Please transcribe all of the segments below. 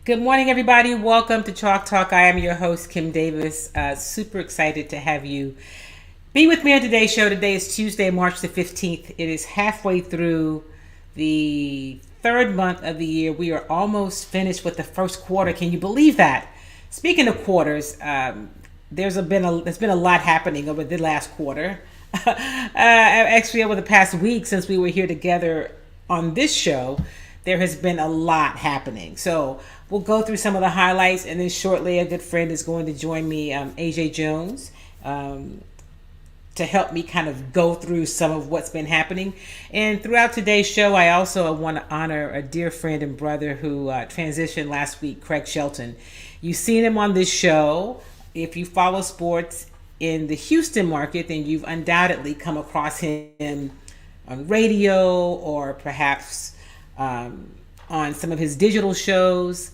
Good morning, everybody. Welcome to Chalk Talk. I am your host, Kim Davis. Super excited to have you be with me on today's show. Today is Tuesday, March the 15th. It is halfway through the third month of the year. We are almost finished with the first quarter. Can you believe that? Speaking of quarters, there's been a lot happening over the last quarter. Actually, over the past week since we were here together on this show, there has been a lot happening. So we'll go through some of the highlights, and then shortly, a good friend is going to join me, AJ Jones, to help me kind of go through some of what's been happening. And throughout today's show, I also want to honor a dear friend and brother who transitioned last week, Craig Shelton. You've seen him on this show. If you follow sports in the Houston market, then you've undoubtedly come across him on radio or perhaps on some of his digital shows.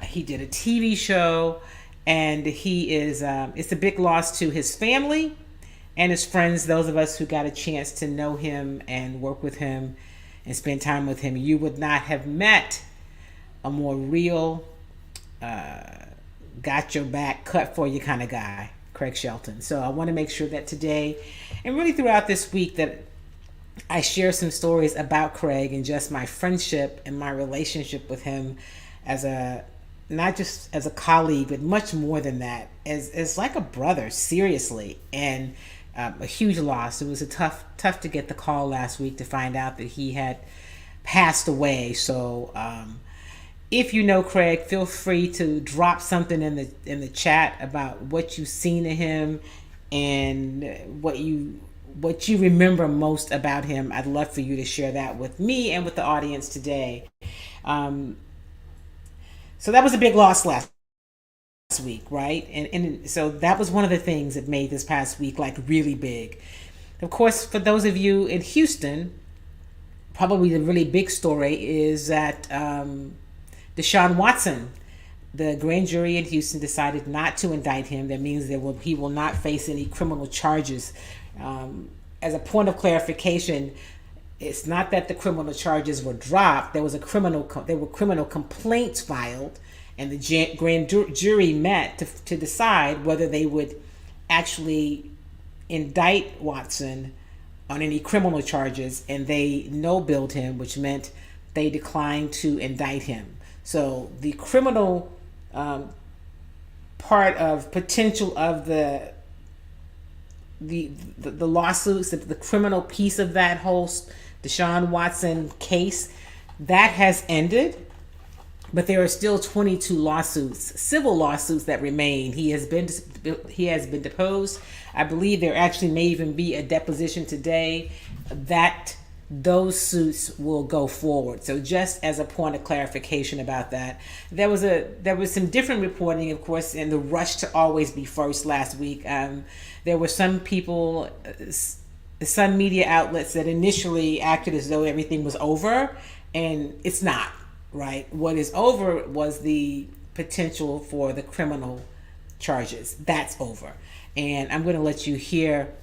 He did a TV show, and he is, it's a big loss to his family and his friends, those of us who got a chance to know him and work with him and spend time with him. You would not have met a more real, got your back, cut for you kind of guy, Craig Shelton. So I want to make sure that today and really throughout this week that I share some stories about Craig and just my friendship and my relationship with him as a, not just as a colleague, but much more than that, as like a brother, seriously. And a huge loss. It was a tough to get the call last week to find out that he had passed away. So if you know Craig, feel free to drop something in the chat about what you've seen of him and what you remember most about him. I'd love for you to share that with me and with the audience today. So that was a big loss last week, right? And so that was one of the things that made this past week like really big. Of course, for those of you in Houston, probably the really big story is that Deshaun Watson, the grand jury in Houston decided not to indict him. That means he will not face any criminal charges. As a point of clarification, it's not that the criminal charges were dropped. There were criminal complaints filed, and the grand jury met to decide whether they would actually indict Watson on any criminal charges, and they no-billed him, which meant they declined to indict him. So the criminal part of potential of the lawsuits, the criminal piece of that whole Deshaun Watson case, that has ended, but there are still 22 lawsuits, civil lawsuits that remain. He has been deposed. I believe there actually may even be a deposition today that those suits will go forward. So just as a point of clarification about that, there was some different reporting, of course, in the rush to always be first last week. There were some people, some media outlets that initially acted as though everything was over, and it's not, right? What is over was the potential for the criminal charges. That's over. And I'm going to let you hear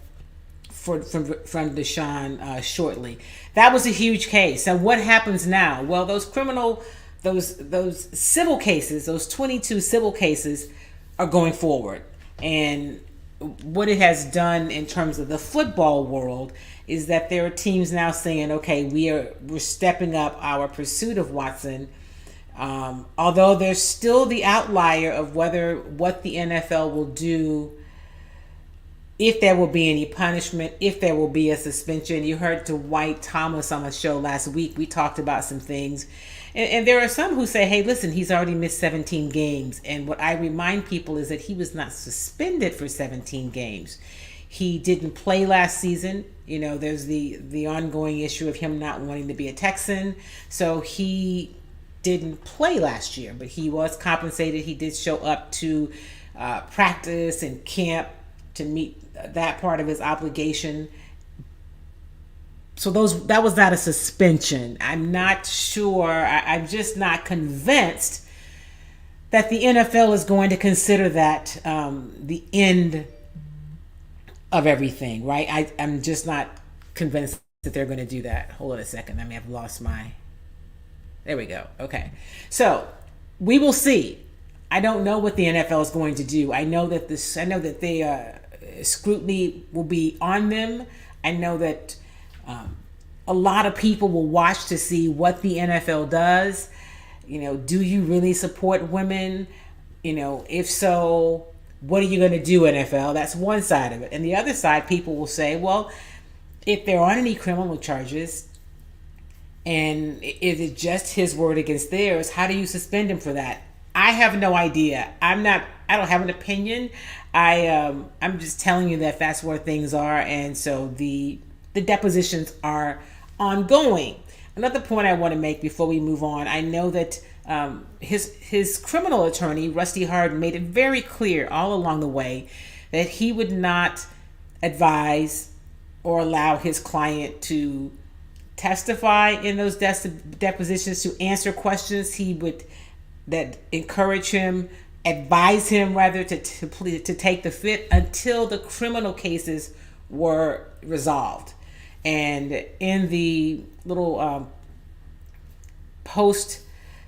from Deshaun shortly. That was a huge case. And what happens now? Well, those civil cases, those 22 civil cases are going forward. And what it has done in terms of the football world is that there are teams now saying, okay, we're stepping up our pursuit of Watson. Although there's still the outlier of what the NFL will do, if there will be any punishment, if there will be a suspension. You heard Dwight Thomas on the show last week. We talked about some things. And there are some who say, hey, listen, he's already missed 17 games. And what I remind people is that he was not suspended for 17 games. He didn't play last season. You know, there's the ongoing issue of him not wanting to be a Texan. So he didn't play last year, but he was compensated. He did show up to practice and camp to meet that part of his obligation. So that was not a suspension. I'm not sure. I'm just not convinced that the NFL is going to consider that the end of everything, right? I'm just not convinced that they're going to do that. Hold on a second. I may have lost my... There we go. Okay. So we will see. I don't know what the NFL is going to do. I know that they scrutiny will be on them. I know that a lot of people will watch to see what the NFL does. Do you really support women? If so, what are you going to do, NFL? That's one side of it. And the other side, people will say, well, if there aren't any criminal charges and is it just his word against theirs, how do you suspend him for that? I have no idea. I don't have an opinion. I'm just telling you that that's where things are. And so the depositions are ongoing. Another point I want to make before we move on, I know that his criminal attorney, Rusty Hardin, made it very clear all along the way that he would not advise or allow his client to testify in those depositions, to answer questions. He would encourage him, advise him rather to take the fifth until the criminal cases were resolved. And in the little post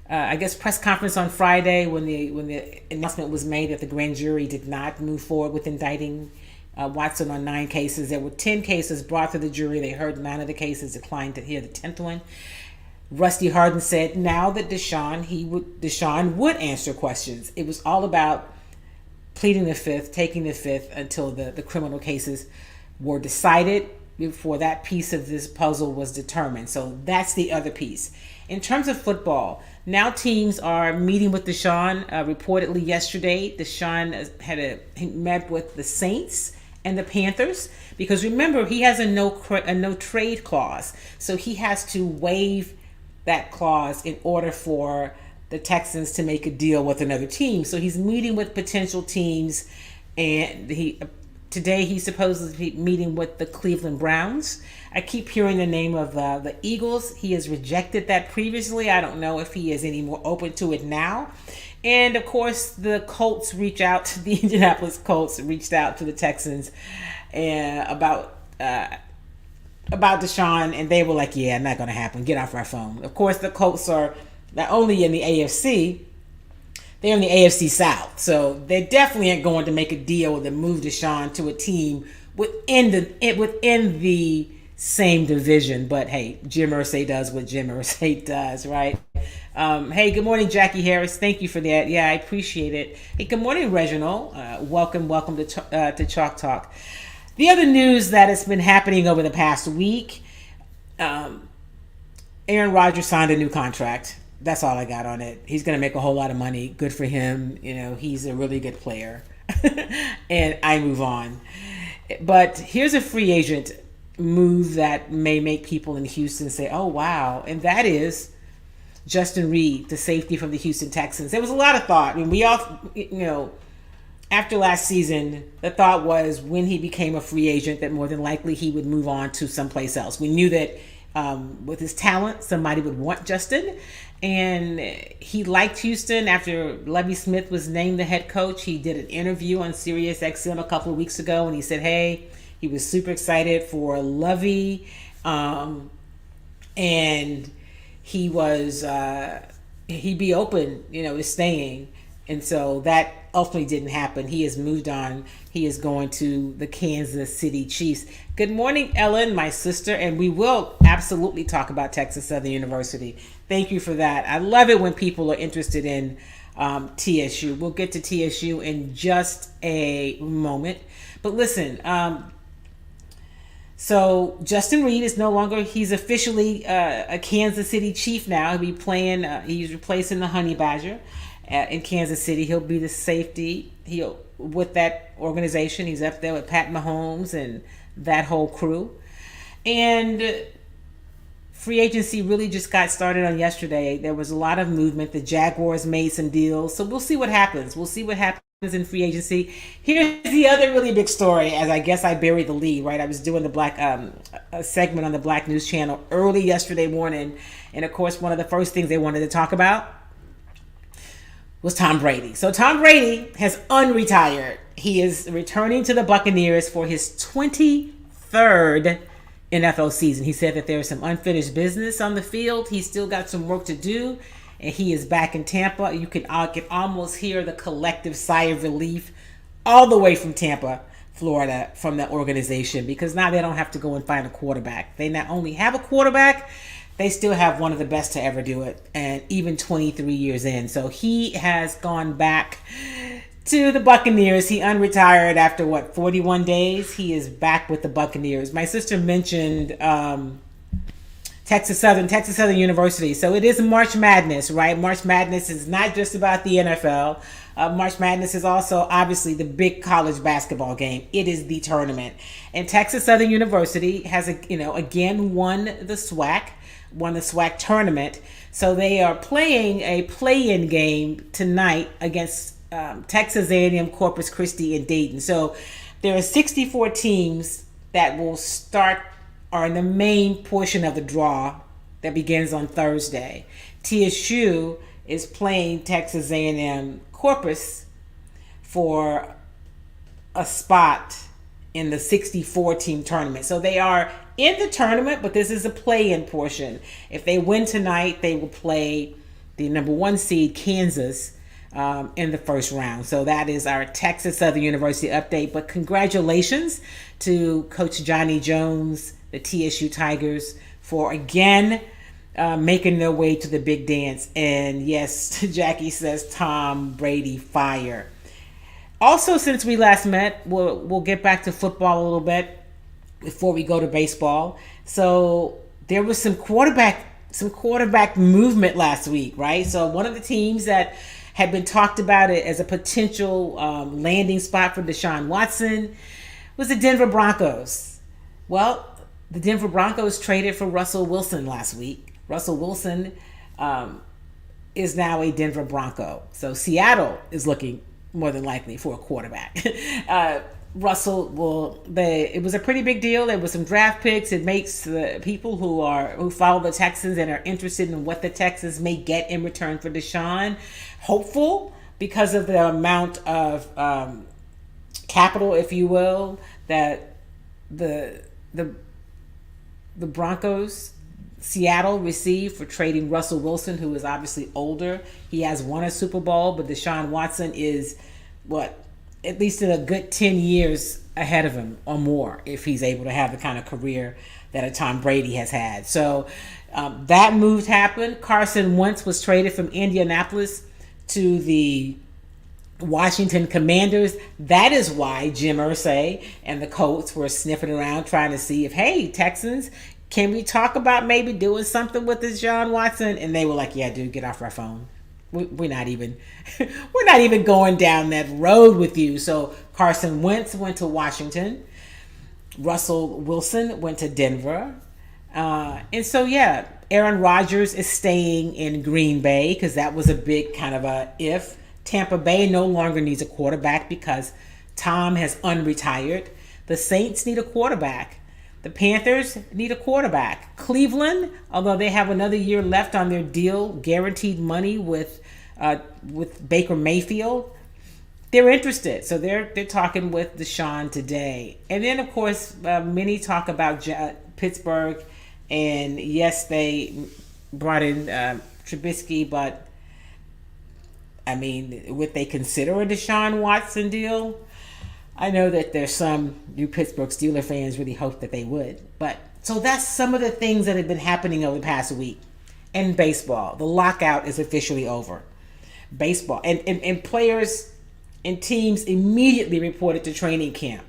press conference on Friday, when the announcement was made that the grand jury did not move forward with indicting Watson on 9 cases, there were 10 cases brought to the jury. They heard 9 of the cases, declined to hear the 10th one. Rusty Hardin said now that Deshaun would answer questions. It was all about pleading the fifth, taking the fifth until the criminal cases were decided, before that piece of this puzzle was determined. So that's the other piece. In terms of football, now teams are meeting with Deshaun. Reportedly yesterday, Deshaun he met with the Saints and the Panthers, because remember, he has a no trade clause. So he has to waive that clause in order for the Texans to make a deal with another team. So he's meeting with potential teams, and today he's supposed to be meeting with the Cleveland Browns. I keep hearing the name of the Eagles. He has rejected that previously. I don't know if he is any more open to it now. And of course, the Indianapolis Colts reached out to the Texans about Deshaun, and they were like, yeah, not going to happen. Get off our phone. Of course, the Colts are not only in the AFC, they're in the AFC South. So they definitely ain't going to make a deal to move Deshaun to a team within the same division. But hey, Jim Irsay does what Jim Irsay does, right? Hey, good morning, Jackie Harris. Thank you for that. Yeah, I appreciate it. Hey, good morning, Reginald. Welcome to Chalk Talk. The other news that has been happening over the past week, Aaron Rodgers signed a new contract. That's all I got on it. He's going to make a whole lot of money. Good for him. He's a really good player. And I move on. But here's a free agent move that may make people in Houston say, oh, wow. And that is Justin Reid, the safety from the Houston Texans. There was a lot of thought. I mean, we all, after last season, the thought was when he became a free agent that more than likely he would move on to someplace else. We knew that with his talent, somebody would want Justin. And he liked Houston after Lovie Smith was named the head coach. He did an interview on Sirius XM a couple of weeks ago, and he said, hey, he was super excited for Lovie. And he was, he'd be open, to staying. And so that ultimately didn't happen. He has moved on. He is going to the Kansas City Chiefs. Good morning, Ellen, my sister. And we will absolutely talk about Texas Southern University. Thank you for that. I love it when people are interested in TSU. We'll get to TSU in just a moment. But listen, so Justin Reid is no longer, he's officially a Kansas City Chief now. He'll be playing, he's replacing the Honey Badger in Kansas City. He'll be the safety with that organization. He's up there with Pat Mahomes and that whole crew. And free agency really just got started on yesterday. There was a lot of movement. The Jaguars made some deals. So we'll see what happens. We'll see what happens in free agency. Here's the other really big story, as I guess I buried the lead, right? I was doing the Black a segment on the Black News Channel early yesterday morning. And of course, one of the first things they wanted to talk about was Tom Brady. So Tom Brady has unretired. He is returning to the Buccaneers for his 23rd NFL season. He said that there is some unfinished business on the field. He's still got some work to do. and he is back in Tampa. You can almost hear the collective sigh of relief all the way from Tampa, Florida, from that organization, because now they don't have to go and find a quarterback. They not only have a quarterback, they still have one of the best to ever do it, and even 23 years in. So he has gone back to the Buccaneers. He unretired after 41 days. He is back with the Buccaneers. My sister mentioned Texas Southern University. So it is March Madness, right? March Madness is not just about the NFL. March Madness is also obviously the big college basketball game. It is the tournament, and Texas Southern University has again won the SWAC tournament. So they are playing a play-in game tonight against Texas A&M, Corpus Christi, and Dayton. So there are 64 teams that will start or in the main portion of the draw that begins on Thursday. TSU is playing Texas A&M Corpus for a spot in the 64 team tournament. So they are in the tournament, but this is a play-in portion. If they win tonight, they will play the number 1 seed Kansas in the first round. So that is our Texas Southern University update. But congratulations to Coach Johnny Jones, the TSU Tigers, for again making their way to the big dance. And yes, Jackie says Tom Brady fire. Also, since we last met, we'll get back to football a little bit before we go to baseball. So there was some quarterback movement last week, right? So one of the teams that had been talked about it as a potential landing spot for Deshaun Watson was the Denver Broncos. Well, the Denver Broncos traded for Russell Wilson last week. Russell Wilson is now a Denver Bronco. So Seattle is looking more than likely for a quarterback. It was a pretty big deal. There was some draft picks. It makes the people who follow the Texans and are interested in what the Texans may get in return for Deshaun hopeful, because of the amount of capital, if you will, that the Broncos, Seattle, received for trading Russell Wilson, who is obviously older. He has won a Super Bowl, but Deshaun Watson is at least in a good 10 years ahead of him or more, if he's able to have the kind of career that a Tom Brady has had. So that move happened. Carson Wentz was traded from Indianapolis to the Washington Commanders. That is why Jim Irsay and the Colts were sniffing around trying to see if, hey, Texans, can we talk about maybe doing something with this Deshaun Watson? And they were like, yeah, dude, get off our phone. We're not even going down that road with you. So Carson Wentz went to Washington. Russell Wilson went to Denver. And so, yeah, Aaron Rodgers is staying in Green Bay because that was a big kind of a if. Tampa Bay no longer needs a quarterback because Tom has unretired. The Saints need a quarterback. The Panthers need a quarterback. Cleveland, although they have another year left on their deal, guaranteed money with Baker Mayfield, they're interested. So they're talking with Deshaun today. And then, of course, many talk about Pittsburgh. And yes, they brought in Trubisky, but I mean, would they consider a Deshaun Watson deal? I know that there's some new Pittsburgh Steelers fans really hope that they would. But so that's some of the things that have been happening over the past week. And baseball, the lockout is officially over. Baseball and players and teams immediately reported to training camp.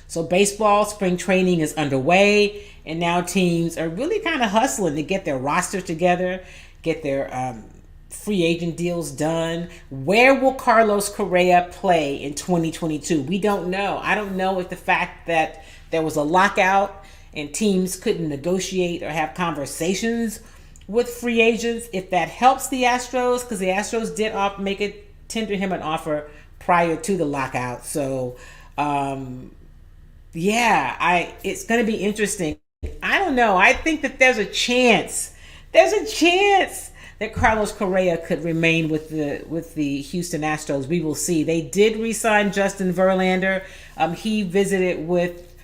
So baseball spring training is underway, and now teams are really kind of hustling to get their rosters together, get their free agent deals done. Where will Carlos Correa play in 2022? We don't know. I don't know if the fact that there was a lockout and teams couldn't negotiate or have conversations with free agents, if that helps the Astros, because the Astros did tender him an offer prior to the lockout. So, it's going to be interesting. I don't know. I think that there's a chance that Carlos Correa could remain with the Houston Astros. We will see. They did re-sign Justin Verlander. He visited with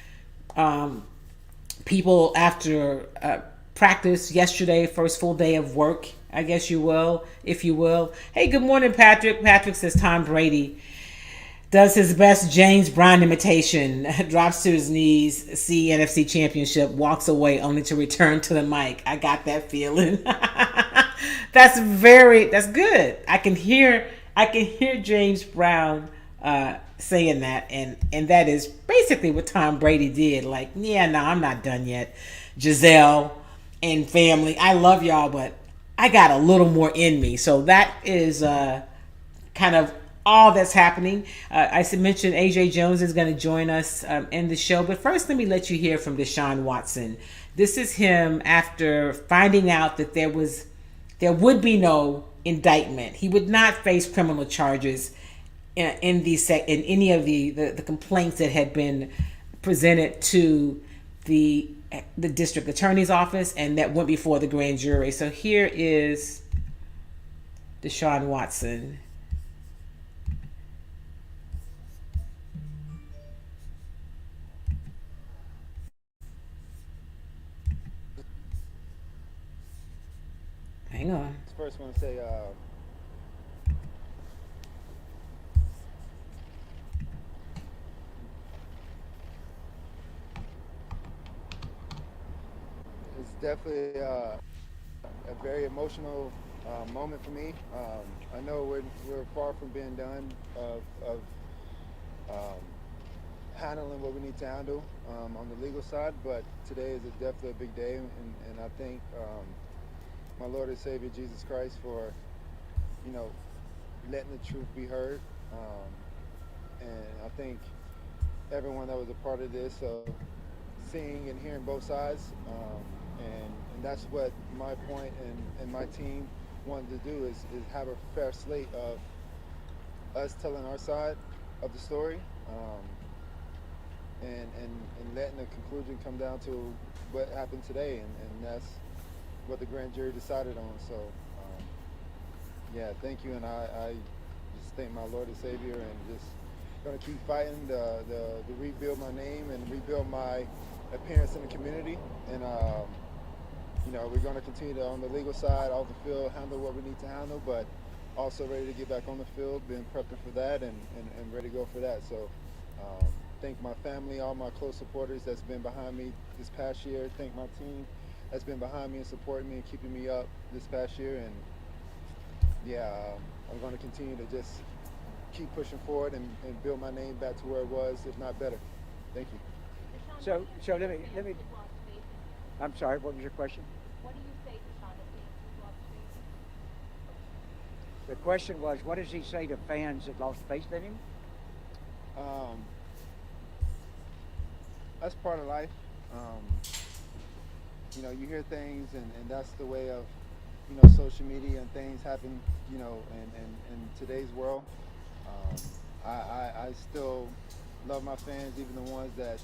people after practice yesterday, first full day of work I guess you will, if you will. Hey, good morning, Patrick. Patrick says Tom Brady does his best James Brown imitation, drops to his knees, see NFC Championship, walks away only to return to the mic. I got that feeling. That's good. I can hear James Brown saying that, and that is basically what Tom Brady did. Like, yeah, no, I'm not done yet. Giselle and family, I love y'all, but I got a little more in me. So that is kind of all that's happening. I mentioned AJ Jones is going to join us in the show, but first let me let you hear from Deshaun Watson. This is him after finding out that there would be no indictment. He would not face criminal charges in any of the complaints that had been presented to the district attorney's office and that went before the grand jury. So here is Deshaun Watson. Hang on. First, I want to say it's definitely a very emotional moment for me. I know we're far from being done of um, handling what we need to handle on the legal side, but today is definitely a big day, and I think my Lord and Savior Jesus Christ for, letting the truth be heard. And I think everyone that was a part of this, seeing and hearing both sides, and that's what my point and my team wanted to do is have a fair slate of us telling our side of the story, and letting the conclusion come down to what happened today, and that's what the grand jury decided on. So, yeah, thank you, and I just thank my Lord and Savior, and just gonna keep fighting to rebuild my name and rebuild my appearance in the community, and we're gonna continue to, on the legal side, off the field, handle what we need to handle, but also ready to get back on the field, been prepping for that, and ready to go for that. So, thank my family, all my close supporters that's been behind me this past year. Thank my team that's been behind me and supporting me and keeping me up this past year. And yeah, I'm going to continue to just keep pushing forward and build my name back to where it was, if not better. Thank you. So let me. I'm sorry. What was your question? What do you say to Sean if he lost faith? The question was, what does he say to fans that lost faith in him? That's part of life. You hear things, and that's the way of, social media, and things happen, in today's world. I still love my fans, even the ones that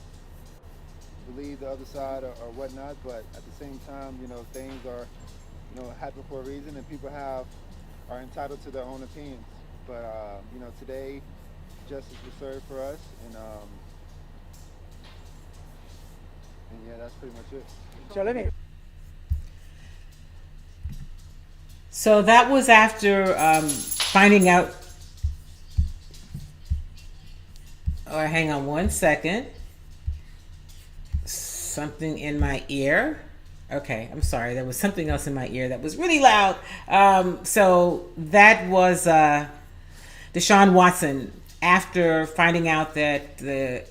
believe the other side or whatnot, but at the same time, things are, happen for a reason, and people are entitled to their own opinions. But, today, justice was served for us, and yeah, that's pretty much it. So let me. So that was after finding out. Oh, hang on one second. Something in my ear. Okay, I'm sorry. There was something else in my ear that was really loud. So that was Deshaun Watson after finding out that the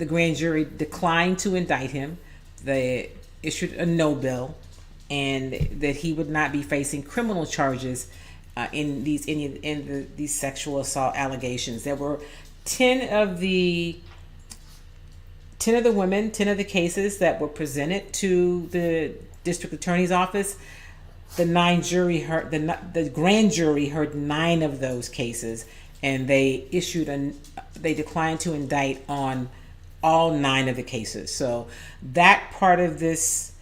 grand jury declined to indict him. They issued a no bill, and that he would not be facing criminal charges in these sexual assault allegations. There were 10 of the women, 10 of the cases that were presented to the district attorney's office. The grand jury heard 9 of those cases, and they declined to indict on all 9 of the cases. So that part of this,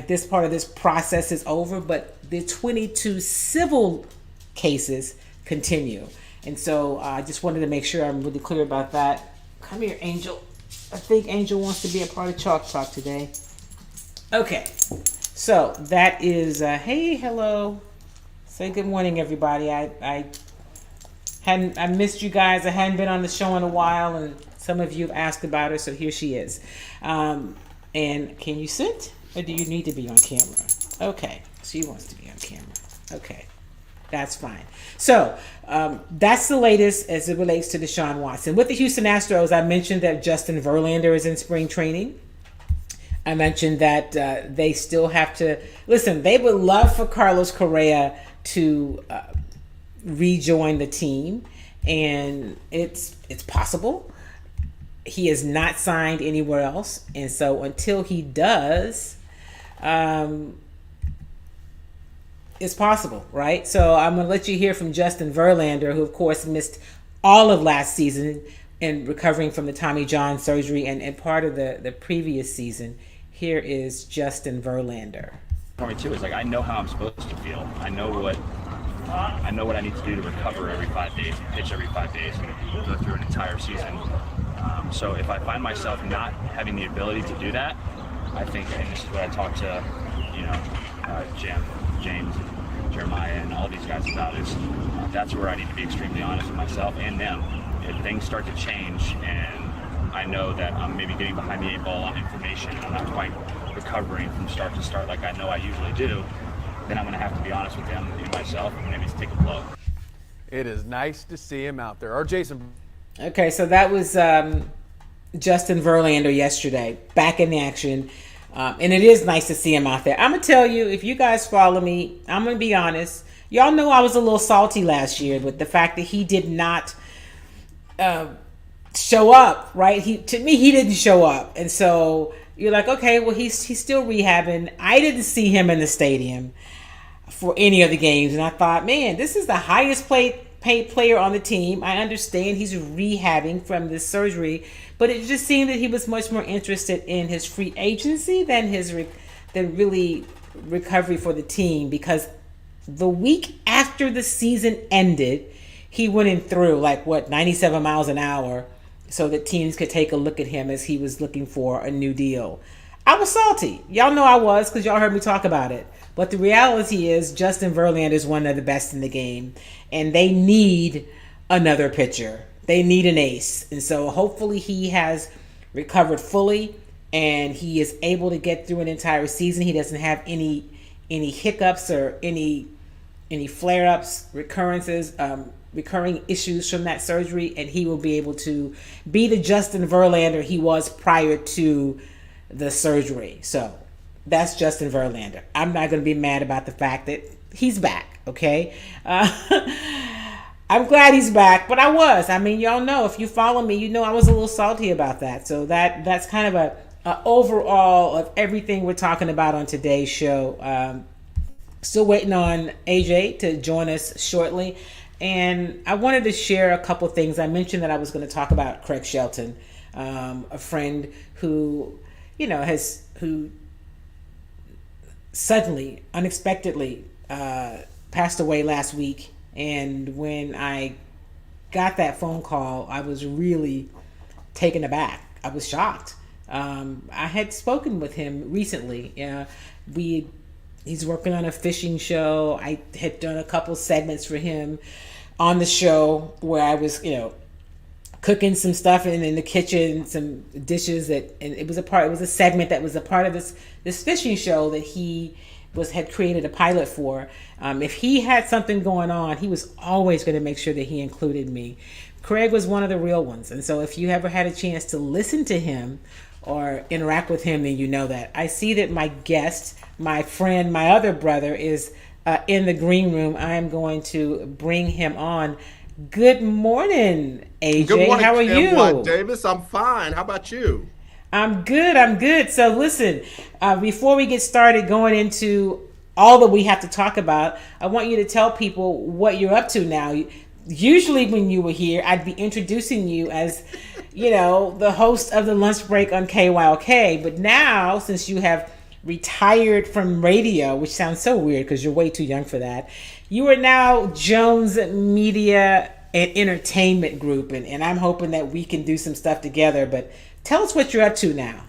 this part of this process is over, but the 22 civil cases continue. And so I just wanted to make sure I'm really clear about that. Come here, Angel. I think Angel wants to be a part of Chalk Talk today. Okay. So that is hey, hello. Say good morning, everybody. I missed you guys. I hadn't been on the show in a while, and some of you have asked about her, so here she is. And can you sit, or do you need to be on camera? Okay, she wants to be on camera. Okay, that's fine. So that's the latest as it relates to Deshaun Watson. With the Houston Astros, I mentioned that Justin Verlander is in spring training. I mentioned that they still have to listen. They would love for Carlos Correa to rejoin the team, and it's possible. He is not signed anywhere else, and so until he does, it's possible, right? So I'm going to let you hear from Justin Verlander, who of course missed all of last season and recovering from the Tommy John surgery and part of the previous season. Here is Justin Verlander. For me too, is like I know how I'm supposed to feel. I know what I need to do to recover every 5 days, pitch every 5 days, and go through an entire season. So if I find myself not having the ability to do that, I think, and this is what I talked to, James, and Jeremiah, and all these guys about is that's where I need to be extremely honest with myself and them. If things start to change and I know that I'm maybe getting behind the 8 ball on information, I'm not quite recovering from start to start like I know I usually do, then I'm going to have to be honest with them and myself and maybe take a blow. It is nice to see him out there. Or Jason. Okay, so that was Justin Verlander yesterday, back in the action. And it is nice to see him out there. I'm going to tell you, if you guys follow me, I'm going to be honest. Y'all know I was a little salty last year with the fact that he did not show up, right? To me, he didn't show up. And so you're like, okay, well, he's still rehabbing. I didn't see him in the stadium for any of the games. And I thought, man, this is the highest paid player on the team. I understand he's rehabbing from this surgery, but it just seemed that he was much more interested in his free agency than really recovery for the team, because the week after the season ended, he went in through 97 miles an hour so that teams could take a look at him as he was looking for a new deal. I was salty. Y'all know I was, because y'all heard me talk about it. But the reality is Justin Verlander is one of the best in the game, and they need another pitcher. They need an ace. And so hopefully he has recovered fully and he is able to get through an entire season. He doesn't have any hiccups or any flare-ups, recurrences, recurring issues from that surgery, and he will be able to be the Justin Verlander he was prior to the surgery. So that's Justin Verlander. I'm not going to be mad about the fact that he's back, okay? I'm glad he's back, but y'all know, if you follow me, you know I was a little salty about that. So that's kind of a overall of everything we're talking about on today's show. Still waiting on AJ to join us shortly. And I wanted to share a couple things. I mentioned that I was going to talk about Craig Shelton, a friend who suddenly, unexpectedly, passed away last week. And when I got that phone call, I was really taken aback. I was shocked. I had spoken with him recently. He's working on a fishing show. I had done a couple segments for him on the show where I was, cooking some stuff in the kitchen, some dishes and it was a segment that was a part of this fishing show that he had created a pilot for. If he had something going on, he was always going to make sure that he included me. Craig was one of the real ones. And so if you ever had a chance to listen to him or interact with him, then you know that. I see that my guest, my friend, my other brother is in the green room. I am going to bring him on. Good morning, AJ. Good morning, how are you? Davis? I'm fine. How about you? I'm good. So listen, before we get started going into all that we have to talk about, I want you to tell people what you're up to now. Usually when you were here, I'd be introducing you as, the host of the lunch break on KYLK. But now, since you have retired from radio, which sounds so weird because you're way too young for that, you are now Jones Media and Entertainment Group. And I'm hoping that we can do some stuff together. But tell us what you're up to now.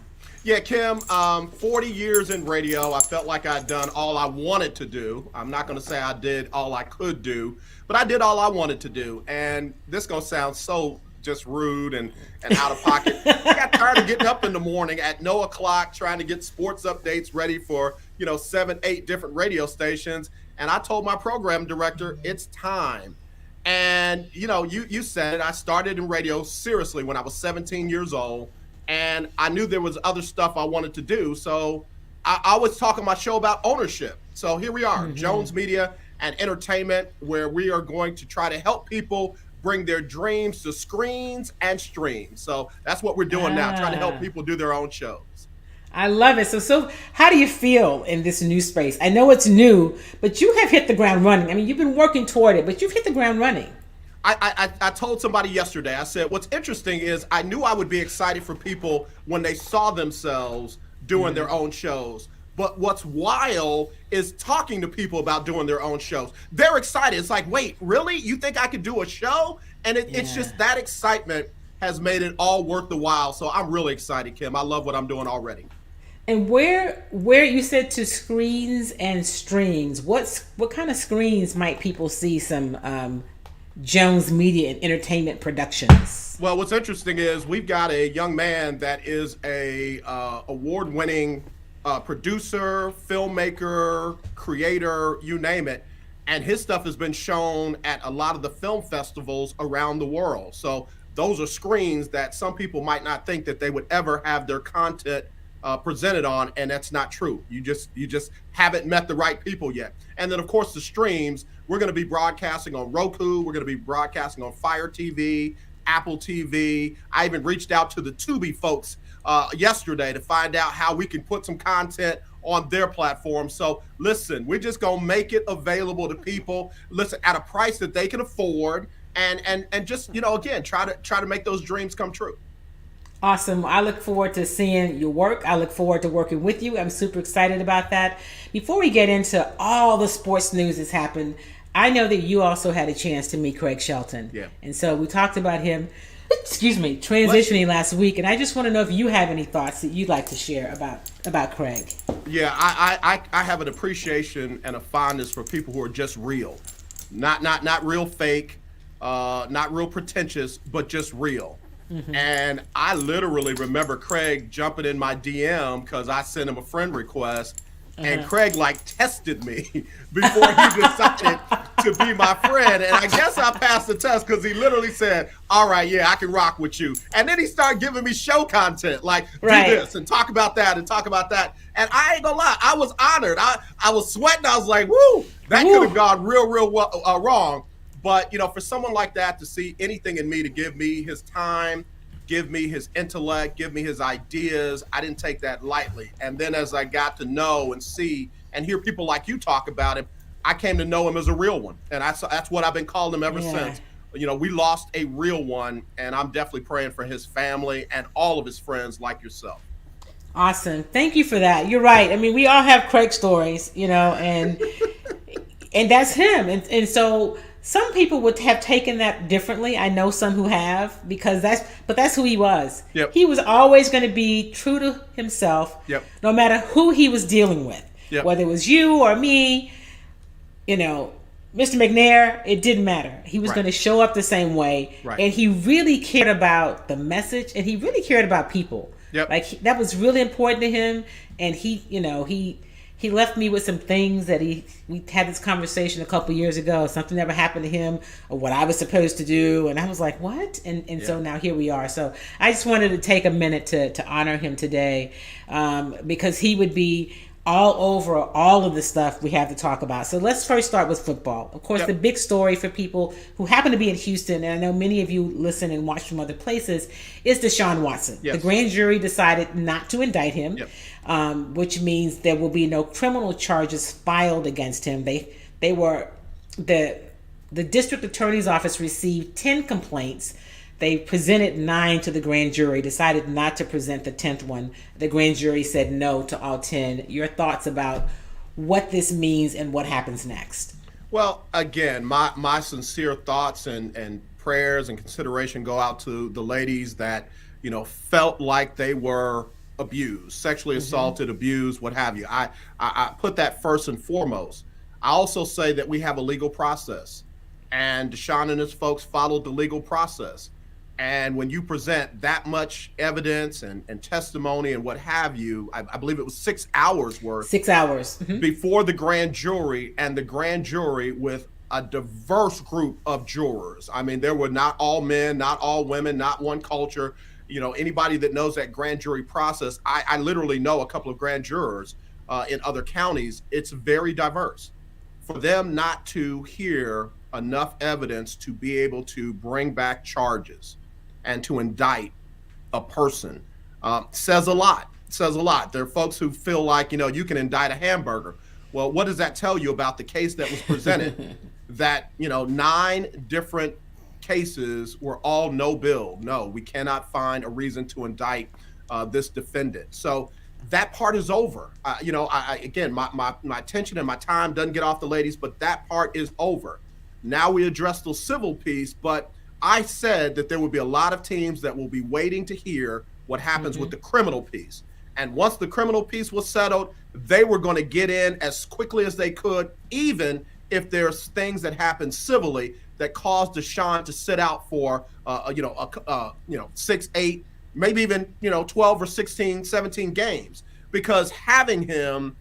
Yeah, Kim, 40 years in radio. I felt like I'd done all I wanted to do. I'm not going to say I did all I could do, but I did all I wanted to do. And this is going to sound so just rude and out of pocket. I got tired of getting up in the morning at no o'clock trying to get sports updates ready for, 7, 8 different radio stations. And I told my program director, it's time. And, you said it. I started in radio seriously when I was 17 years old. And I knew there was other stuff I wanted to do. So I was talking my show about ownership. So here we are, Jones Media and Entertainment, where we are going to try to help people bring their dreams to screens and streams. So that's what we're doing now, trying to help people do their own shows. I love it. So how do you feel in this new space? I know it's new, but you have hit the ground running. I mean, you've been working toward it, but you've hit the ground running. I told somebody yesterday, I said, what's interesting is I knew I would be excited for people when they saw themselves doing their own shows. But what's wild is talking to people about doing their own shows. They're excited. It's like, wait, really? You think I could do a show? And it's just that excitement has made it all worth the while. So I'm really excited, Kim. I love what I'm doing already. And where you said to screens and streams, what kind of screens might people see some Jones Media and Entertainment productions? Well, what's interesting is we've got a young man that is a award-winning producer, filmmaker, creator, you name it. And his stuff has been shown at a lot of the film festivals around the world. So those are screens that some people might not think that they would ever have their content presented on, and that's not true. You just haven't met the right people yet. And then, of course, the streams, we're going to be broadcasting on Roku. We're going to be broadcasting on Fire TV, Apple TV. I even reached out to the Tubi folks yesterday to find out how we can put some content on their platform. So listen, we're just going to make it available to people, listen, at a price that they can afford, and just, again, try to make those dreams come true. Awesome. I look forward to seeing your work. I look forward to working with you. I'm super excited about that. Before we get into all the sports news that's happened, I know that you also had a chance to meet Craig Shelton. Yeah. And so we talked about him, transitioning last week. And I just want to know if you have any thoughts that you'd like to share about Craig. Yeah, I have an appreciation and a fondness for people who are just real. Not real fake, not real pretentious, but just real. Mm-hmm. And I literally remember Craig jumping in my DM because I sent him a friend request, and Craig tested me before he decided to be my friend. And I guess I passed the test because he literally said, all right, yeah, I can rock with you. And then he started giving me show content, do this and talk about that and talk about that. And I ain't gonna lie, I was honored. I was sweating. I was like, woo, that could have gone real wrong. But, for someone like that to see anything in me, to give me his time, give me his intellect, give me his ideas, I didn't take that lightly. And then as I got to know and see and hear people like you talk about him, I came to know him as a real one. And that's what I've been calling him ever since. We lost a real one, and I'm definitely praying for his family and all of his friends like yourself. Awesome. Thank you for that. You're right. I mean, we all have Craig stories, and and that's him. And so some people would have taken that differently. I know some who have, because that's who he was. Yep. He was always going to be true to himself, no matter who he was dealing with, whether it was you or me, Mr. McNair, it didn't matter. He was going to show up the same way. Right. And he really cared about the message, and he really cared about people. Yep. That was really important to him. And he left me with some things that we had this conversation a couple years ago. Something never happened to him, or what I was supposed to do. And I was like, what? And so now here we are. So I just wanted to take a minute to honor him today, because he would be all over all of the stuff we have to talk about. So let's first start with football. Of course, the big story for people who happen to be in Houston, and I know many of you listen and watch from other places, is Deshaun Watson. Yes. The grand jury decided not to indict him, which means there will be no criminal charges filed against him. They were the district attorney's office received 10 complaints. They presented 9 to the grand jury, decided not to present the 10th one. The grand jury said no to all 10. Your thoughts about what this means and what happens next? Well, again, my sincere thoughts and prayers and consideration go out to the ladies that, felt like they were abused, sexually assaulted, abused, what have you. I put that first and foremost. I also say that we have a legal process, and Deshaun and his folks followed the legal process. And when you present that much evidence and testimony and what have you, I believe it was 6 hours worth. 6 hours. Before the grand jury, and the grand jury with a diverse group of jurors. I mean, there were not all men, not all women, not one culture. You know, anybody that knows that grand jury process, I literally know a couple of grand jurors in other counties. It's very diverse. For them not to hear enough evidence to be able to bring back charges and to indict a person says a lot. Says a lot. There are folks who feel like, you know, you can indict a hamburger. Well, what does that tell you about the case that was presented? That, you know, 9 different cases were all no bill. No, we cannot find a reason to indict this defendant. So that part is over. You know, again, my attention and my time doesn't get off the ladies, but that part is over. Now we address the civil piece, but I said that there will be a lot of teams that will be waiting to hear what happens with the criminal piece. And once the criminal piece was settled, they were going to get in as quickly as they could, even if there's things that happen civilly that caused Deshaun to sit out for, 6, 8, maybe even, 12 or 16, 17 games. Because having him,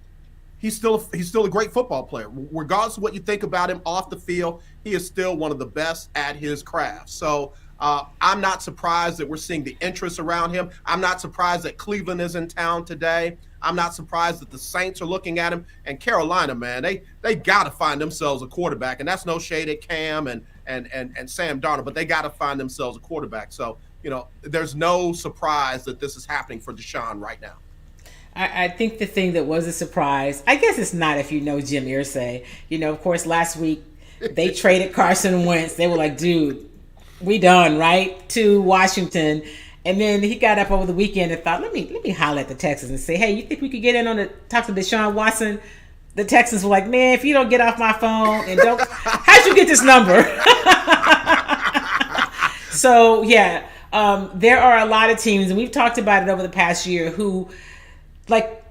he's still a great football player. Regardless of what you think about him off the field, he is still one of the best at his craft. So I'm not surprised that we're seeing the interest around him. I'm not surprised that Cleveland is in town today. I'm not surprised that the Saints are looking at him. And Carolina, man, they got to find themselves a quarterback. And that's no shade at Cam and Sam Darnold, but they got to find themselves a quarterback. So, there's no surprise that this is happening for Deshaun right now. I think the thing that was a surprise, I guess it's not if you know Jim Irsay. Of course, last week they traded Carson Wentz. They were like, dude, we done, right? To Washington. And then he got up over the weekend and thought, let me holler at the Texans and say, hey, you think we could get in on the talk to Deshaun Watson? The Texans were like, man, if you don't get off my phone and don't, how'd you get this number? So, yeah, there are a lot of teams, and we've talked about it over the past year, who, like,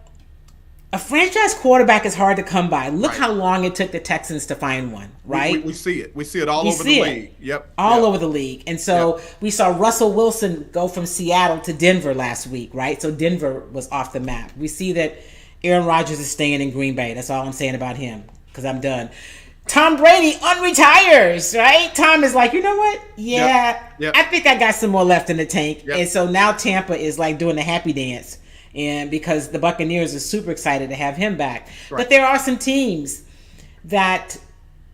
a franchise quarterback is hard to come by. Look how long it took the Texans to find one, right? We see it. We see it all over the league. Yep. All over the league. And so we saw Russell Wilson go from Seattle to Denver last week, right? So Denver was off the map. We see that Aaron Rodgers is staying in Green Bay. That's all I'm saying about him, because I'm done. Tom Brady unretires, right? Tom is like, you know what? Yeah, Yep. I think I got some more left in the tank. Yep. And so now Tampa is like doing the happy dance. And because the Buccaneers are super excited to have him back. Right. But there are some teams that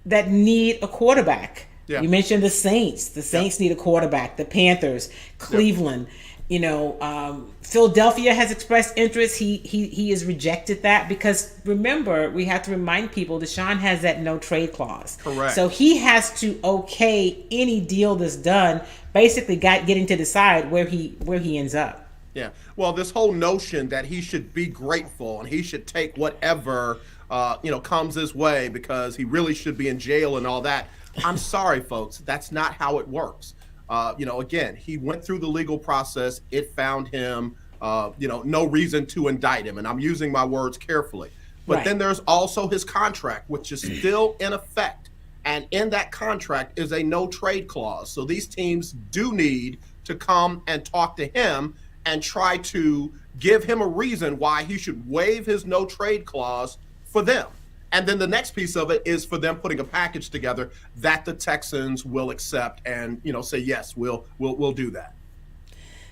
need a quarterback. Yeah. You mentioned the Saints. The Saints need a quarterback. The Panthers, Cleveland. Philadelphia has expressed interest. He has rejected that because, remember, we have to remind people Deshaun has that no trade clause. Correct. So he has to okay any deal that's done, basically getting to decide where he ends up. Yeah. Well, this whole notion that he should be grateful and he should take whatever, comes his way because he really should be in jail and all that. I'm sorry, folks. That's not how it works. Again, he went through the legal process. It found him, no reason to indict him. And I'm using my words carefully. But then there's also his contract, which is still in effect. And in that contract is a no trade clause. So these teams do need to come and talk to him and try to give him a reason why he should waive his no trade clause for them. And then the next piece of it is for them putting a package together that the Texans will accept and, say, yes, we'll do that.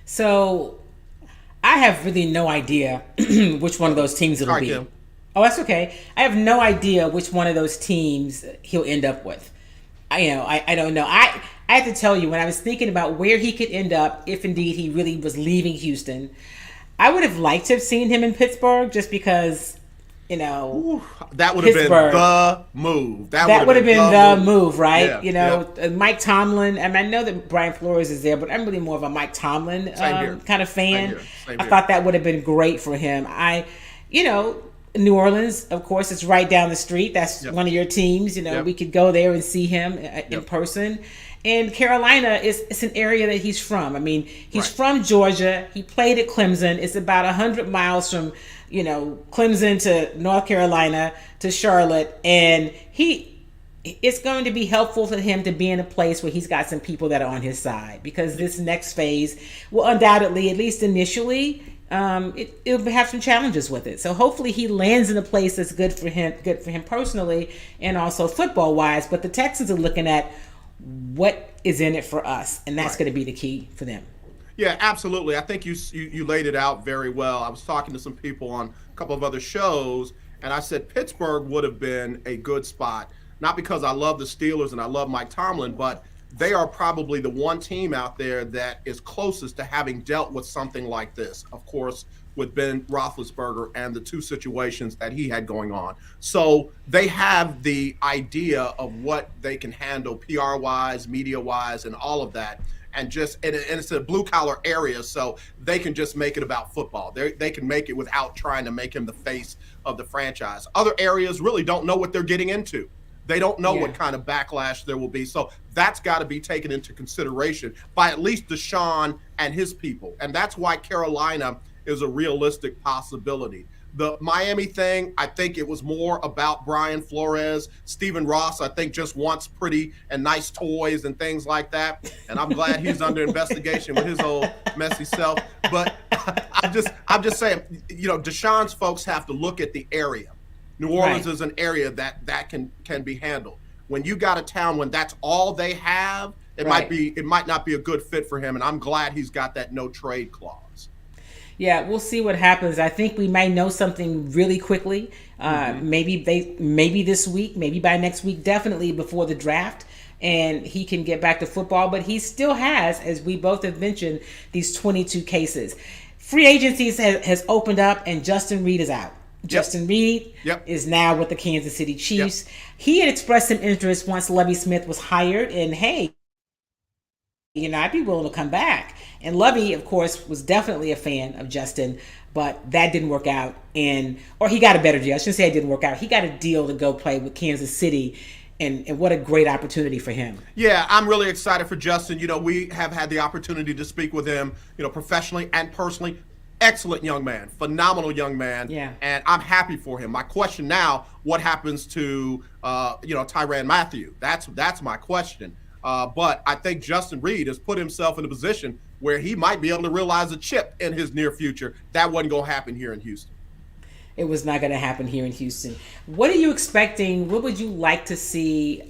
So I have really no idea which one of those teams it'll be. Kim. Oh, that's okay. I have no idea which one of those teams he'll end up with. I don't know. I have to tell you, when I was thinking about where he could end up, if indeed he really was leaving Houston, I would have liked to have seen him in Pittsburgh just because, that would have been the move. That would have been the move, right? Yeah, Mike Tomlin. I know that Brian Flores is there, but I'm really more of a Mike Tomlin kind of fan. Same I here. thought that would have been great for him. New Orleans, of course, it's right down the street. That's one of your teams. We could go there and see him in person. And Carolina it's an area that he's from. I mean, he's Right. from Georgia. He played at Clemson. It's about 100 miles from, Clemson to North Carolina to Charlotte. And it's going to be helpful for him to be in a place where he's got some people that are on his side, because this next phase will undoubtedly, at least initially, it'll have some challenges with it. So hopefully he lands in a place that's good for him personally and also football wise. But the Texans are looking at what is in it for us, and that's Right. going to be the key for them. Yeah, absolutely. I think you laid it out very well. I was talking to some people on a couple of other shows, and I said Pittsburgh would have been a good spot, not because I love the Steelers and I love Mike Tomlin, but they are probably the one team out there that is closest to having dealt with something like this. Of course, with Ben Roethlisberger and the two situations that he had going on. So they have the idea of what they can handle PR-wise, media-wise, and all of that. And it's a blue-collar area, so they can just make it about football. They can make it without trying to make him the face of the franchise. Other areas really don't know what they're getting into. They don't know what kind of backlash there will be. So that's got to be taken into consideration by at least Deshaun and his people. And that's why Carolina is a realistic possibility. The Miami thing, I think it was more about Brian Flores. Stephen Ross, I think, just wants pretty and nice toys and things like that. And I'm glad he's under investigation with his old messy self. But I'm just saying, Deshaun's folks have to look at the area. New Orleans is an area that can be handled. When you got a town when that's all they have, it might not be a good fit for him. And I'm glad he's got that no trade clause. Yeah, we'll see what happens. I think we might know something really quickly. Maybe this week, maybe by next week, definitely before the draft, and he can get back to football. But he still has, as we both have mentioned, these 22 cases. Free agency has opened up, and Justin Reid is out. Justin Reid is now with the Kansas City Chiefs. He had expressed some interest once Lovie Smith was hired, and hey, I'd be willing to come back. And Lovie, of course, was definitely a fan of Justin, but that didn't work out. Or he got a better deal. I shouldn't say it didn't work out. He got a deal to go play with Kansas City, and what a great opportunity for him. Yeah, I'm really excited for Justin. We have had the opportunity to speak with him, professionally and personally. Excellent young man, phenomenal young man. Yeah. And I'm happy for him. My question now, what happens to, Tyrann Mathieu? That's my question. But I think Justin Reid has put himself in a position where he might be able to realize a chip in his near future. That wasn't going to happen here in Houston. It was not going to happen here in Houston. What are you expecting? What would you like to see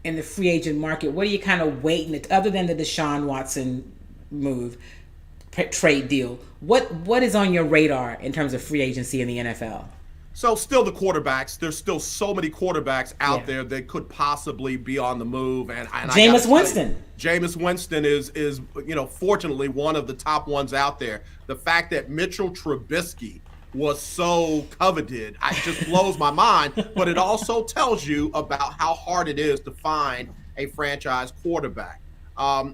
in the free agent market? What are you kind of waiting, other than the Deshaun Watson move, trade deal? What is on your radar in terms of free agency in the NFL? So still the quarterbacks. There's still so many quarterbacks out there that could possibly be on the move. And Jameis Winston. Jameis Winston is fortunately one of the top ones out there. The fact that Mitchell Trubisky was so coveted, it just blows my mind. But it also tells you about how hard it is to find a franchise quarterback. I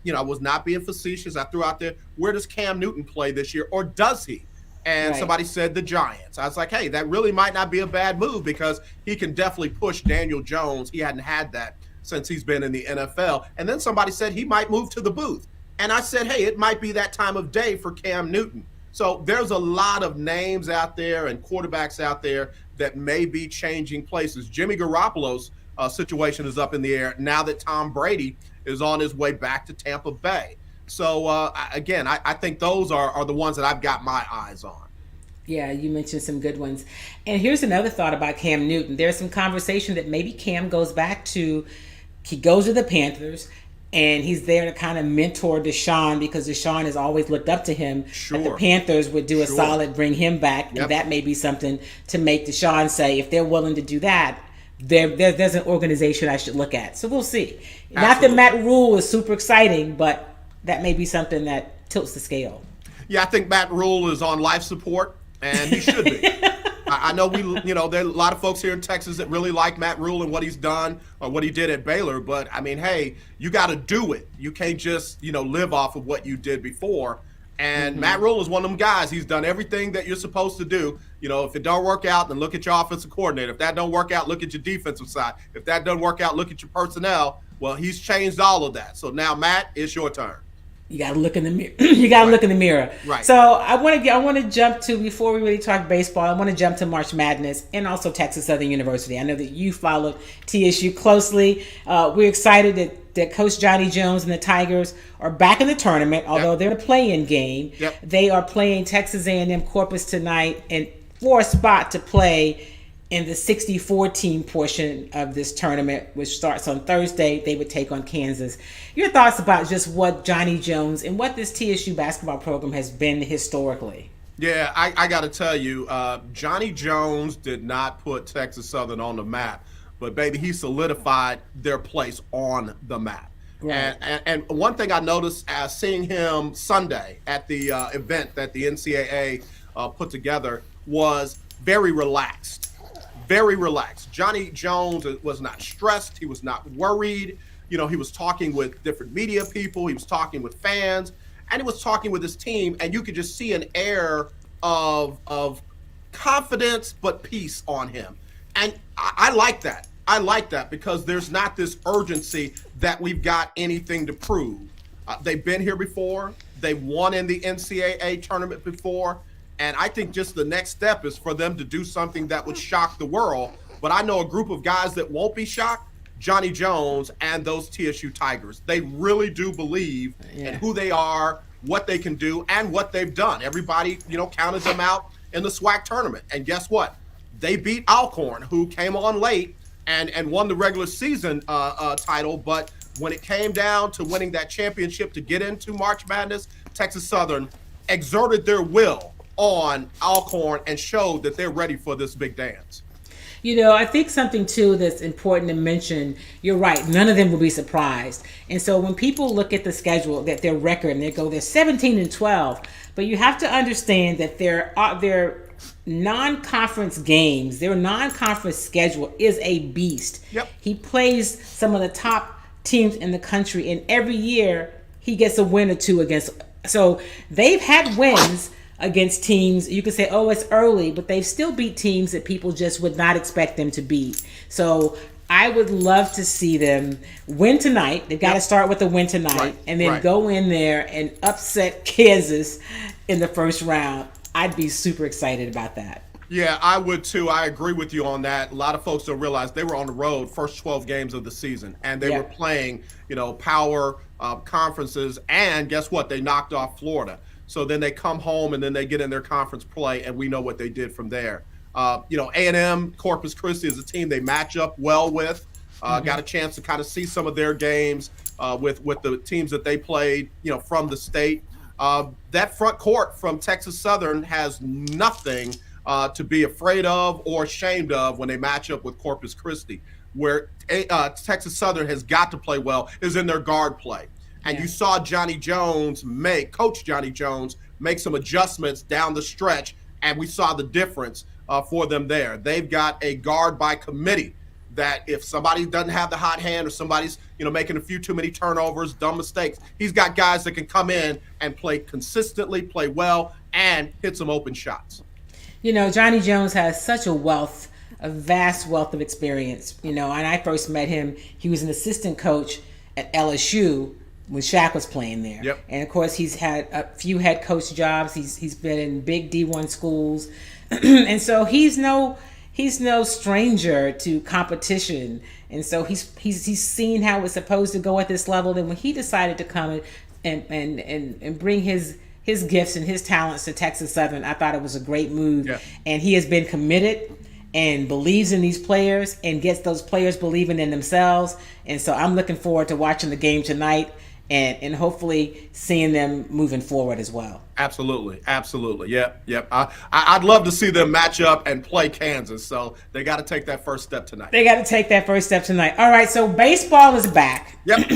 was not being facetious. I threw out there, where does Cam Newton play this year, or does he? And somebody said the Giants. I was like, hey, that really might not be a bad move, because he can definitely push Daniel Jones. He hadn't had that since he's been in the NFL. And then somebody said he might move to the booth. And I said, hey, it might be that time of day for Cam Newton. So there's a lot of names out there and quarterbacks out there that may be changing places. Jimmy Garoppolo's situation is up in the air now that Tom Brady is on his way back to Tampa Bay. So, again, I think those are the ones that I've got my eyes on. Yeah, you mentioned some good ones. And here's another thought about Cam Newton. There's some conversation that maybe Cam goes to the Panthers, and he's there to kind of mentor Deshaun, because Deshaun has always looked up to him. Sure. That the Panthers would do a solid, bring him back. And that may be something to make Deshaun say, if they're willing to do that, there's an organization I should look at. So we'll see. Absolutely. Not that Matt Rule is super exciting, but that may be something that tilts the scale. Yeah, I think Matt Rule is on life support, and he should be. I know there are a lot of folks here in Texas that really like Matt Rule and what he's done or what he did at Baylor. But, I mean, hey, you got to do it. You can't just, live off of what you did before. And Matt Rule is one of them guys. He's done everything that you're supposed to do. You know, if it don't work out, then look at your offensive coordinator. If that don't work out, look at your defensive side. If that doesn't work out, look at your personnel. Well, he's changed all of that. So now, Matt, it's your turn. You got to look in the mirror. You got to look in the mirror. Right. So I want to jump to, before we really talk baseball, I want to jump to March Madness and also Texas Southern University. I know that you followed TSU closely. We're excited that Coach Johnny Jones and the Tigers are back in the tournament, although they're a play-in game. Yep. They are playing Texas A&M Corpus tonight and for a spot to play in the 64 team portion of this tournament, which starts on Thursday. They would take on Kansas. Your thoughts about just what Johnny Jones and what this TSU basketball program has been historically? Yeah, I got to tell you, Johnny Jones did not put Texas Southern on the map, but baby, he solidified their place on the map. Right. And one thing I noticed seeing him Sunday at the event that the NCAA put together was very relaxed. Very relaxed. Johnny Jones was not stressed. He was not worried. You know, he was talking with different media people. He was talking with fans, and he was talking with his team. And you could just see an air of confidence, but peace on him. And I like that. I like that because there's not this urgency that we've got anything to prove. They've been here before. They won in the NCAA tournament before. And I think just the next step is for them to do something that would shock the world. But I know a group of guys that won't be shocked, Johnny Jones and those TSU Tigers. They really do believe in who they are, what they can do, and what they've done. Everybody, you know, counted them out in the SWAC tournament. And guess what? They beat Alcorn, who came on late and won the regular season title. But when it came down to winning that championship to get into March Madness, Texas Southern exerted their will on Alcorn and showed that they're ready for this big dance. You know, I think something too that's important to mention, you're right, none of them will be surprised. And so when people look at the schedule, that their record, and they go, they're 17-12, but you have to understand that their non-conference games, their non-conference schedule is a beast. Yep. He plays some of the top teams in the country, and every year he gets a win or two against. So they've had wins against teams, you could say, oh, it's early, but they've still beat teams that people just would not expect them to beat. So I would love to see them win tonight. They've got to start with a win tonight, and then go in there and upset Kansas in the first round. I'd be super excited about that. Yeah, I would too. I agree with you on that. A lot of folks don't realize they were on the road first 12 games of the season, and they were playing, you know, power conferences, and guess what? They knocked off Florida. So then they come home and then they get in their conference play, and we know what they did from there. You know, A&M, Corpus Christi is a team they match up well with. Got a chance to kind of see some of their games with the teams that they played, you know, from the state. That front court from Texas Southern has nothing to be afraid of or ashamed of when they match up with Corpus Christi. Where Texas Southern has got to play well is in their guard play. And you saw Coach Johnny Jones make some adjustments down the stretch, and we saw the difference for them there. They've got a guard by committee that if somebody doesn't have the hot hand or somebody's, you know, making a few too many turnovers, dumb mistakes, he's got guys that can come in and play consistently, play well, and hit some open shots. You know, Johnny Jones has such a vast wealth of experience. You know, and I first met him, he was an assistant coach at LSU when Shaq was playing there. Yep. And of course he's had a few head coach jobs. He's been in big D1 schools. And so he's no stranger to competition. And so he's seen how it's supposed to go at this level. Then when he decided to come and bring his gifts and his talents to Texas Southern, I thought it was a great move. Yeah. And he has been committed and believes in these players and gets those players believing in themselves. And so I'm looking forward to watching the game tonight and hopefully seeing them moving forward as well. Absolutely. Yep. I'd love to see them match up and play Kansas. So they got to take that first step tonight. All right, so baseball is back. Yep.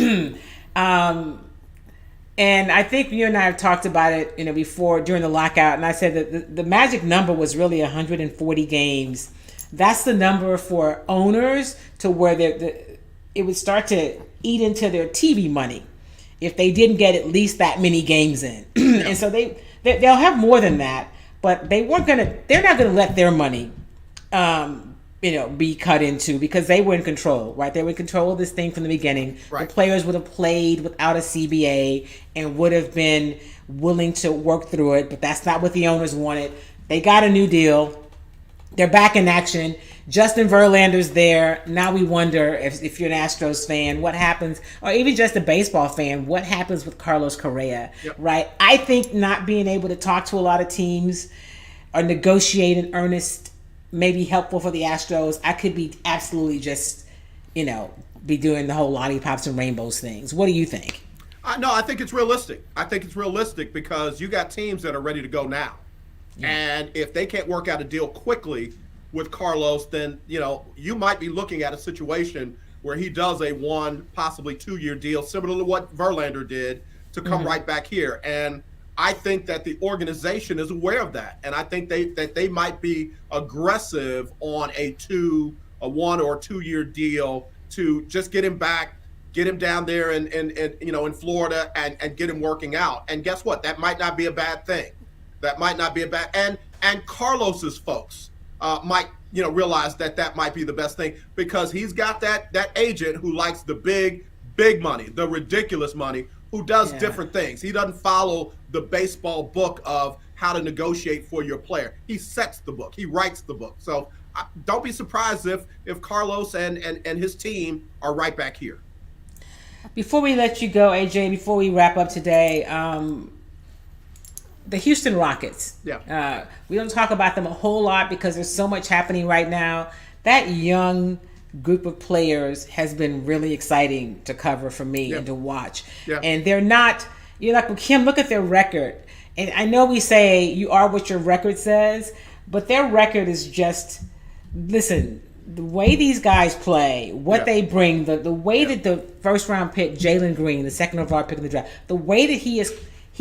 And I think you and I have talked about it, you know, before during the lockout, and I said that the magic number was really 140 games. That's the number for owners to where it would start to eat into their TV money. if they didn't get at least that many games in. And so they'll have more than that, but they're not gonna let their money be cut into, because they were in control, right? They were in control of this thing from the beginning. Right. The players would have played without a CBA and would have been willing to work through it, but that's not what the owners wanted. They got a new deal. They're back in action. Justin Verlander's there. Now we wonder if you're an Astros fan, what happens, or even just a baseball fan, what happens with Carlos Correa, right? I think not being able to talk to a lot of teams or negotiate in earnest may be helpful for the Astros. I could be absolutely just, be doing the whole lollipops and rainbows things. What do you think? No, I think it's realistic. I think it's realistic because you got teams that are ready to go now. Yeah. And if they can't work out a deal quickly with Carlos, then, you might be looking at a situation where he does a 1, possibly 2-year deal, similar to what Verlander did, to come right back here. And I think that the organization is aware of that. And I think they might be aggressive on a 1 or 2-year deal to just get him back, get him down there in Florida and get him working out. And guess what? That might not be a bad thing. That might not be a bad, and Carlos's folks might realize that might be the best thing, because he's got that agent who likes the big money, the ridiculous money, who does different things. He doesn't follow the baseball book of how to negotiate for your player. He sets the book. He writes the book. So don't be surprised if Carlos and his team are right back here. Before we let you go, AJ, before we wrap up today, the Houston Rockets. Yeah. We don't talk about them a whole lot because there's so much happening right now. That young group of players has been really exciting to cover for me and to watch. Yeah. And they're not, you're like, well, Kim, look at their record. And I know we say you are what your record says, but their record is just, listen, the way these guys play, what they bring, the way that the first round pick, Jalen Green, the second overall pick in the draft, the way that he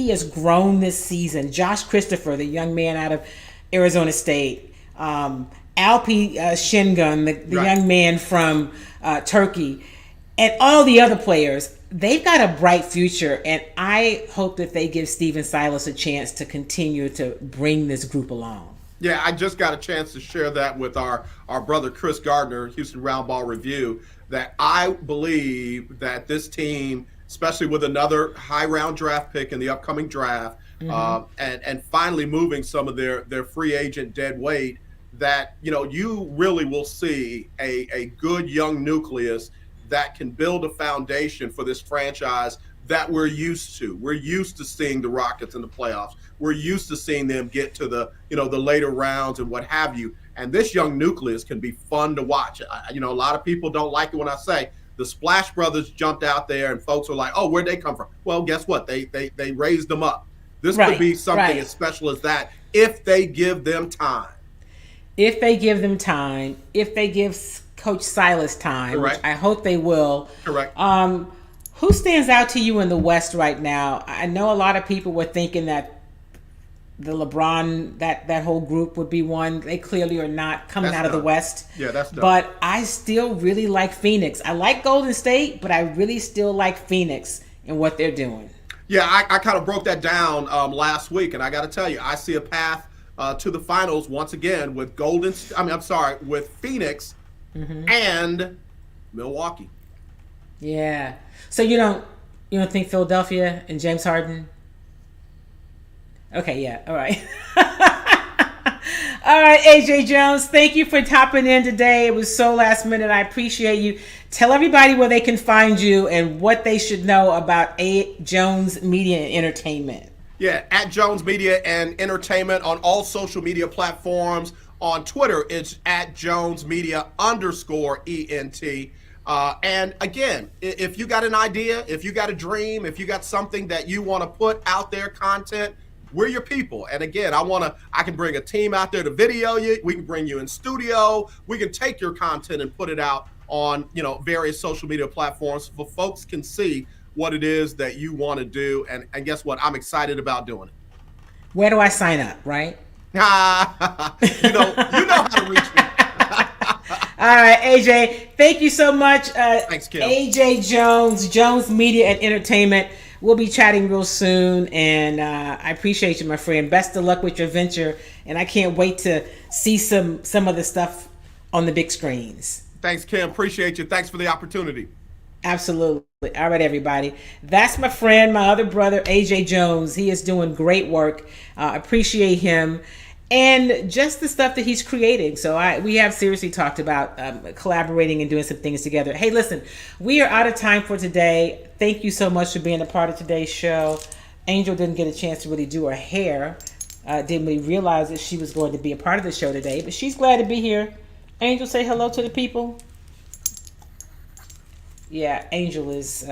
has grown this season. Josh Christopher, the young man out of Arizona State, Alpi Shingun, the young man from Turkey, and all the other players, they've got a bright future, and I hope that they give Steven Silas a chance to continue to bring this group along. Yeah, I just got a chance to share that with our brother Chris Gardner, Houston Roundball Review, that I believe that this team, especially with another high round draft pick in the upcoming draft, and finally moving some of their free agent dead weight, that you really will see a good young nucleus that can build a foundation for this franchise that we're used to. We're used to seeing the Rockets in the playoffs. We're used to seeing them get to the the later rounds and what have you. And this young nucleus can be fun to watch. A lot of people don't like it when I say the Splash Brothers jumped out there and folks are like, oh, where'd they come from? Well, guess what? They raised them up. This could be something as special as that if they give them time. If they give them time, if they give Coach Silas time, which I hope they will. Correct. Who stands out to you in the West right now? I know a lot of people were thinking that the LeBron, that whole group would be one. They clearly are not coming out of the West. Yeah, that's dumb. But I still really like Phoenix. I like Golden State, but I really still like Phoenix and what they're doing. Yeah, I kind of broke that down last week, and I got to tell you, I see a path to the finals once again with with Phoenix and Milwaukee. Yeah. So you don't think Philadelphia and James Harden? Okay, yeah. All right. All right, AJ Jones, thank you for topping in today. It was so last minute. I appreciate you. Tell everybody where they can find you and what they should know about A. Jones Media and Entertainment. Yeah, at Jones Media and Entertainment on all social media platforms. On Twitter, it's at Jones Media _ENT. And again, if you got an idea, if you got a dream, if you got something that you want to put out there, content, we're your people. And again, I can bring a team out there to video you. We can bring you in studio. We can take your content and put it out on, various social media platforms so folks can see what it is that you want to do. And guess what? I'm excited about doing it. Where do I sign up, right? You know how to reach me. All right, AJ, thank you so much. Thanks, Kim. AJ Jones, Jones Media and Entertainment. we'll be chatting real soon. And I appreciate you, my friend. Best of luck with your venture. And I can't wait to see some of the stuff on the big screens. Thanks, Kim. Appreciate you. Thanks for the opportunity. Absolutely. All right, everybody. That's my friend, my other brother, AJ Jones. He is doing great work. Appreciate him. And just the stuff that he's creating. So we have seriously talked about collaborating and doing some things together. Hey, listen, we are out of time for today. Thank you so much for being a part of today's show. Angel didn't get a chance to really do her hair. Didn't really realize that she was going to be a part of the show today, but she's glad to be here. Angel, say hello to the people. Yeah, Angel is...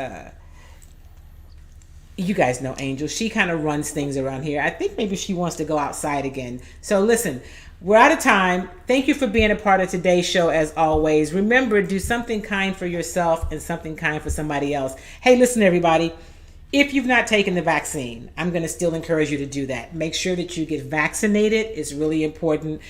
you guys know Angel. She kind of runs things around here. I think maybe she wants to go outside again. So listen, we're out of time. Thank you for being a part of today's show as always. Remember, do something kind for yourself and something kind for somebody else. Hey, listen, everybody. If you've not taken the vaccine, I'm going to still encourage you to do that. Make sure that you get vaccinated. It's really important.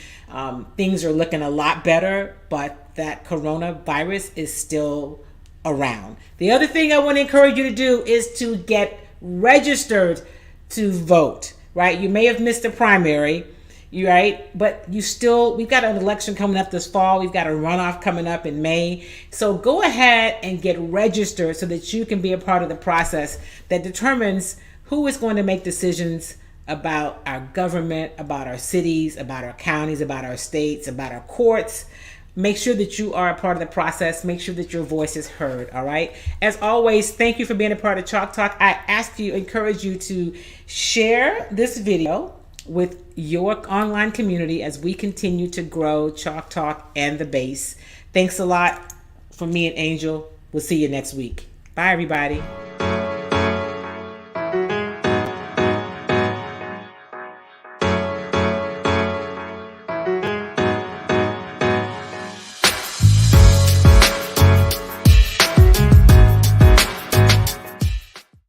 Things are looking a lot better, but that coronavirus is still around. The other thing I want to encourage you to do is to get registered to vote, right? You may have missed the primary, right? But we've got an election coming up this fall. We've got a runoff coming up in May. So go ahead and get registered so that you can be a part of the process that determines who is going to make decisions about our government, about our cities, about our counties, about our states, about our courts. Make sure that you are a part of the process. Make sure that your voice is heard, all right? As always, thank you for being a part of Chalk Talk. I encourage you to share this video with your online community as we continue to grow Chalk Talk and the base. Thanks a lot from me and Angel. We'll see you next week. Bye, everybody.